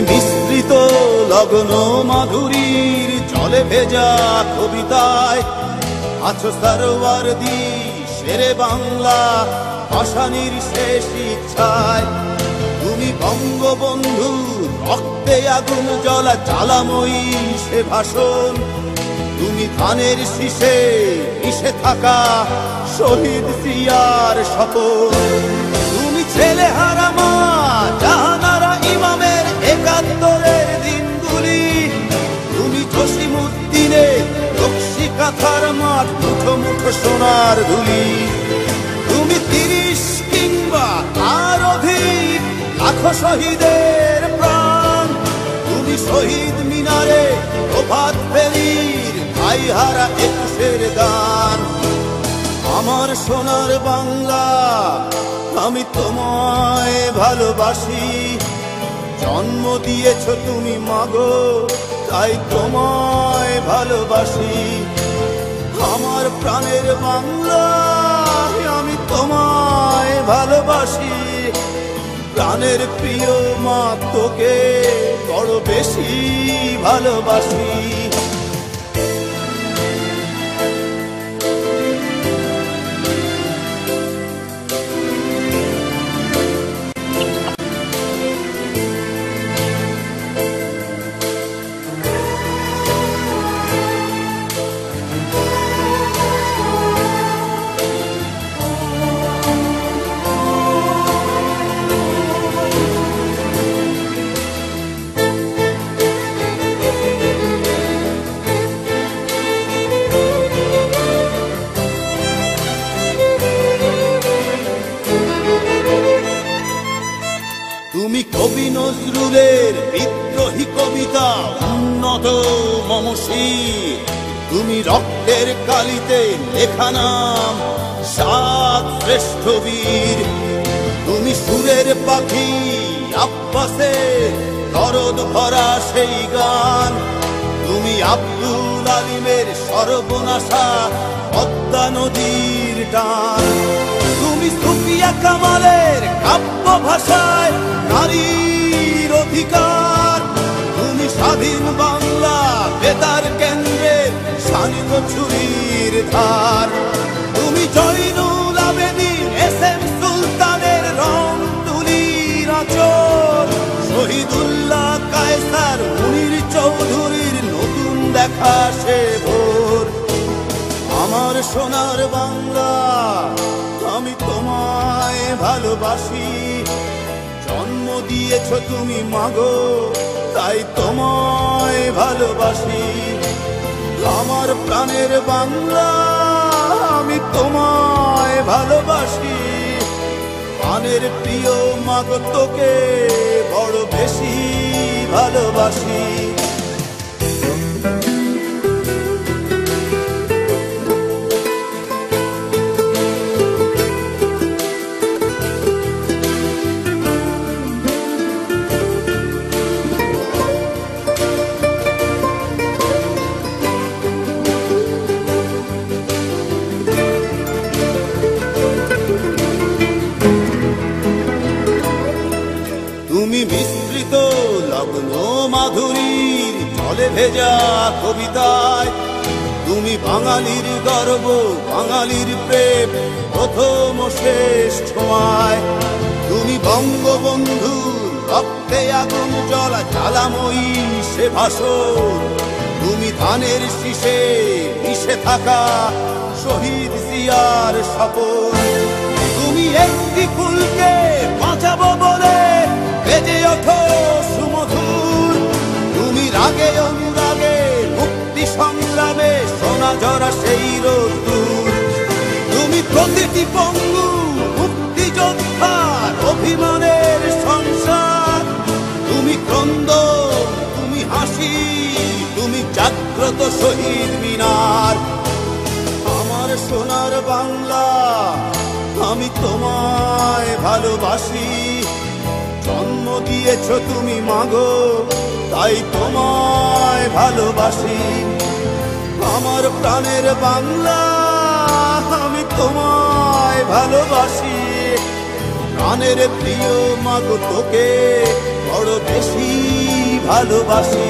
মিশ্রিত লগ্ন মাধুরীর জলে ভেজা কবিতায় আছো সরওয়ারদি শেরে বাংলা ভাষানির শেষ ইচ্ছায়। তুমি বঙ্গবন্ধু রক্তে আগুন জ্বলা জ্বালাময়ী সে ভাষণ। তুমি ধানের শীষে মিশে থাকা শহীদ জিয়ার শপথ। তুমি ছেলে হারা মা জাহানারা ইমামের একাত্তরের দিনগুলি। তুমি জসিমউদ্দিনের রক্সি কাঁথার মাঠ মুঠো মুঠো সোনার ধুলি। তুমি ৩০ কিংবা তার অধিক লাখো শহীদের প্রাণ। তুমি শহীদ মিনারে প্রভাত ফেরির ভাইহারা ২১-এর গান। আমার সোনার বাংলা আমি তোমায় ভালোবাসি। জন্ম দিয়েছ তুমি মাগো তাই তোমায় ভালোবাসি। আমার প্রাণের বাংলা আমি তোমায় ভালোবাসি। প্রাণের প্রিয় মা তোকে বড় বেশি ভালোবাসি। তুমি কবি নজরুলের বিদ্রোহী কবিতা উন্নত মমশির। তুমি রক্তের কালিতে লেখা নাম ৭ শ্রেষ্ঠ বীর। তুমি সুরের পাখি আব্বাসের দরদ ভরা সেই গান। তুমি আব্দুল আলিমের সর্বনাশা পদ্মা নদীর টান। তুমি সুফিয়া কামালের কাব্য ভাষায় নারীর অধিকার। তুমি স্বাধীন বাংলা বেতার কেন্দ্রের শানিত ছুরির ধার। তুমি জয়নুল আবেদিন এস.এম. সুলতানের রং তুলির আঁচল। শহীদুল্লাহ কায়সার মুনির চৌধুরীর নতুন দেখা সে ভোর। আমার সোনার বাংলা আমি তোমায় ভালোবাসি। জন্ম দিয়েছ তুমি মাগো তাই তোমায় ভালোবাসি। আমার প্রাণের বাংলা আমি তোমায় ভালোবাসি। প্রাণের প্রিয় মাগো তোকে বড় বেশি ভালোবাসি। তুমি মিশ্রিত লগ্ন মাধুরীর জলে ভেজা কবিতায়। তুমি বাঙালির গর্ব বাঙালির প্রেম প্রথম শেষ ছোঁয়ায়। তুমি বঙ্গবন্ধু রক্তে আগুন জ্বলা জ্বালাময়ী সে ভাষণ। তুমি ধানের শীষে মিশে থাকা শহীদ জিয়ার শপথ। তুমি একটি ফুলকে বাঁচাবো বলে বেজে ওঠো সুমধুর। তুমি রাগে অনুরাগে মুক্তি সংগ্রামে সোনা ঝরা সেই রোদ্দুর। তুমি প্রতিটি পঙ্গু মুক্তিযোদ্ধার অভিমানের সংসার। তুমি ক্রন্দন তুমি হাসি তুমি জাগ্রত শহীদ মিনার। আমার সোনার বাংলা আমি তোমায় ভালোবাসি। জন্ম দিয়েছ তুমি মাগো তাই তোমায় ভালোবাসি। আমার প্রাণের বাংলা আমি তোমায় ভালোবাসি। প্রাণের প্রিয় মাগো তোকে বড় বেশি ভালোবাসি।